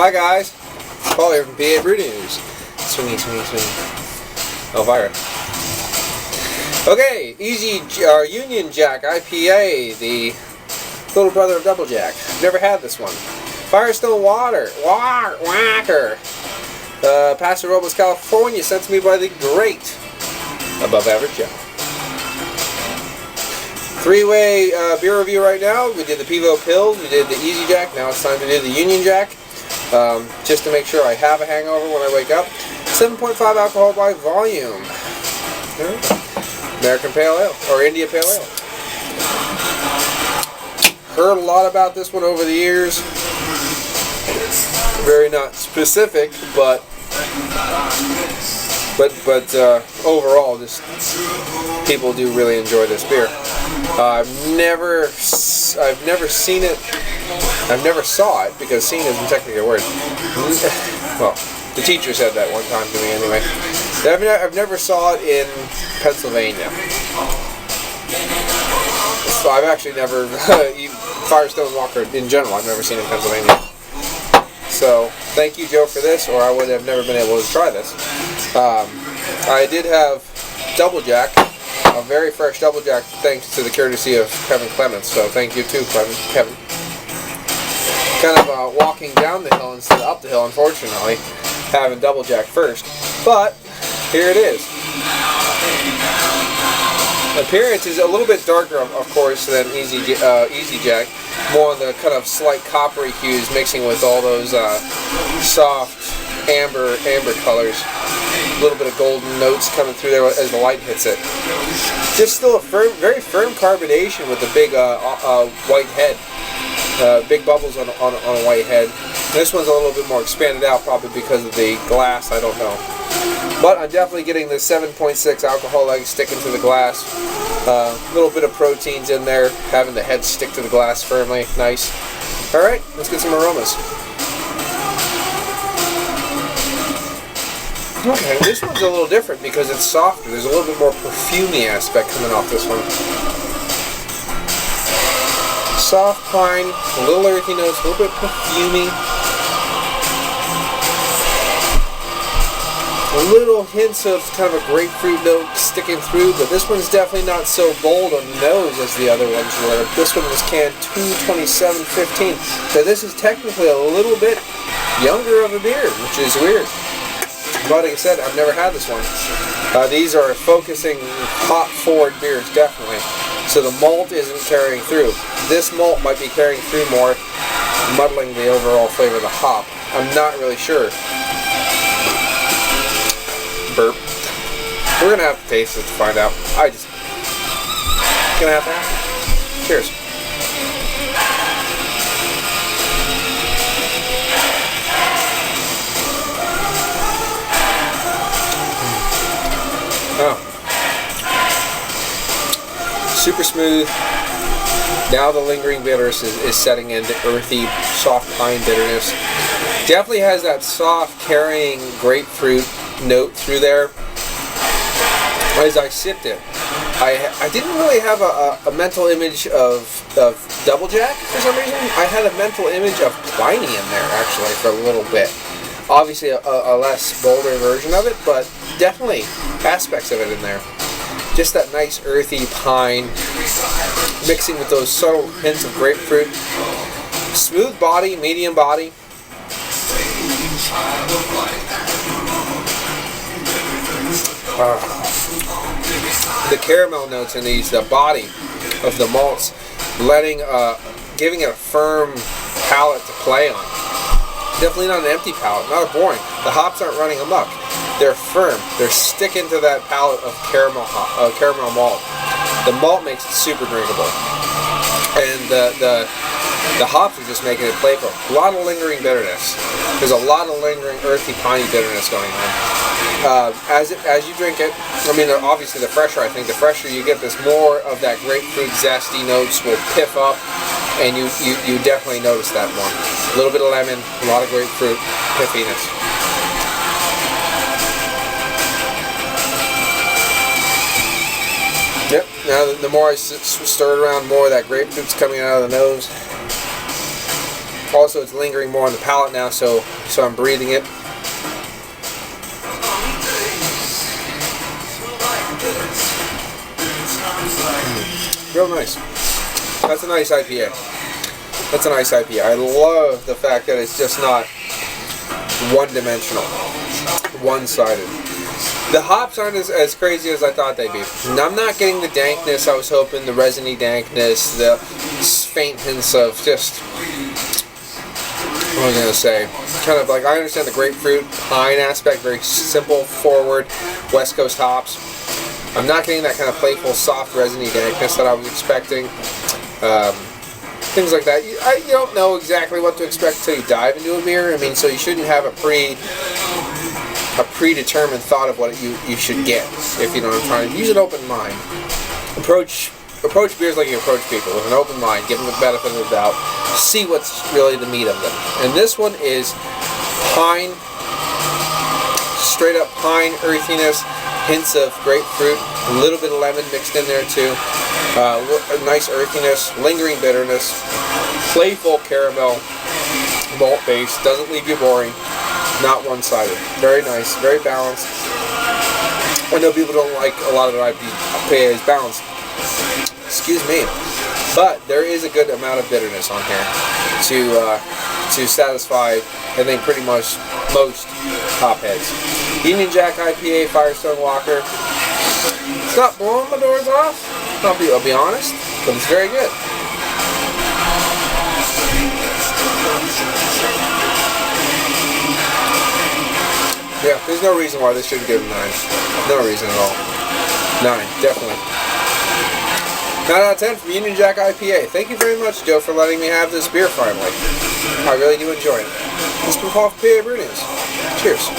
Hi guys, Paul here from PABrewNews. Swingy, swingy, swingy. Elvira. Okay, Union Jack IPA, the little brother of Double Jack. Never had this one. Firestone Whacker. Paso Robles, California, sent to me by the great Above Average Joe. Three-way beer review right now. We did the Pivo Pills, we did the Easy Jack, now it's time to do the Union Jack. Just to make sure I have a hangover when I wake up. 7.5 alcohol by volume. American Pale Ale, or India Pale Ale. Heard a lot about this one over the years. Very not specific, but overall, just people do really enjoy this beer. I've never seen it. I've never saw it, because seen isn't technically a word. Well, the teacher said that one time to me anyway. I've never saw it in Pennsylvania. So I've actually never, Firestone Walker in general, I've never seen in Pennsylvania. So, thank you, Joe, for this, or I would have never been able to try this. I did have Double Jack, a very fresh Double Jack, thanks to the courtesy of Kevin Clements, so thank you too, Kevin. Kind of walking down the hill instead of up the hill, unfortunately, having Double Jack first, but here it is. Appearance is a little bit darker, of course, than Easy Jack. More on the kind of slight coppery hues, mixing with all those soft amber colors. A little bit of golden notes coming through there as the light hits it. Just still a very firm carbonation with a big white head. Big bubbles on a white head. This one's a little bit more expanded out, probably because of the glass, I don't know. But I'm definitely getting the 7.6 alcohol egg sticking to the glass. A little bit of proteins in there, having the head stick to the glass firmly. Nice. Alright, let's get some aromas. Okay, this one's a little different because it's softer. There's a little bit more perfumey aspect coming off this one. Soft pine, a little earthy notes, a little bit perfumey. Little hints of kind of a grapefruit note sticking through, but this one's definitely not so bold on the nose as the other ones were. This one was canned 2/27/15, so this is technically a little bit younger of a beer, which is weird. But like I said, I've never had this one. These are focusing hop-forward beers, definitely. So the malt isn't carrying through. This malt might be carrying through more, muddling the overall flavor of the hop. I'm not really sure. Burp. We're gonna have to taste it to find out. Gonna have to have it. Cheers. Oh. Super smooth. Now the lingering bitterness is setting in, the earthy, soft pine bitterness. Definitely has that soft, carrying grapefruit note through there. As I sipped it, I didn't really have a mental image of Double Jack for some reason. I had a mental image of Pliny in there, actually, for a little bit. Obviously a less bolder version of it, but definitely aspects of it in there. Just that nice earthy pine, mixing with those subtle hints of grapefruit. Smooth body, medium body. The caramel notes in these, the body of the malts, giving it a firm palate to play on. Definitely not an empty palate, not a boring. The hops aren't running amok. They're firm. They're sticking to that palate of caramel malt. The malt makes it super drinkable, and the hops are just making it playful. A lot of lingering bitterness. There's a lot of lingering earthy, piney bitterness going on. As you drink it, I mean, obviously the fresher you get this, more of that grapefruit zesty notes will piff up, and you definitely notice that more. A little bit of lemon, a lot of grapefruit piffiness. Yep, now the more I stir it around, more of that grapefruit's coming out of the nose. Also, it's lingering more on the palate now, so I'm breathing it. Real nice. That's a nice IPA. That's a nice IPA. I love the fact that it's just not one-dimensional, one-sided. The hops aren't as crazy as I thought they'd be. Now, I'm not getting the dankness I was hoping, the resiny dankness, the faint hints of just, what was I going to say? Kind of like, I understand the grapefruit, pine aspect, very simple, forward, West Coast hops. I'm not getting that kind of playful, soft, resiny dankness that I was expecting. Things like that. You don't know exactly what to expect until you dive into a beer. I mean, so you shouldn't have a predetermined thought of what you should get, if you know what I'm trying to. Use an open mind. Approach beers like you approach people, with an open mind. Give them the benefit of the doubt. See what's really the meat of them. And this one is pine, straight up pine earthiness, hints of grapefruit, a little bit of lemon mixed in there too. A nice earthiness, lingering bitterness, playful caramel, malt base, doesn't leave you boring, not one-sided. Very nice, very balanced. I know people don't like a lot of the IPAs balanced. Excuse me. But there is a good amount of bitterness on here to satisfy, I think, pretty much most hopheads. Union Jack IPA, Firestone Walker. It's not blowing my doors off, I'll be honest, but it's very good. Yeah, there's no reason why this shouldn't give a 9. No reason at all. 9, definitely. 9 out of 10 from Union Jack IPA. Thank you very much, Joe, for letting me have this beer finally. I really do enjoy it. This has been Paul from PABrewNews. Cheers.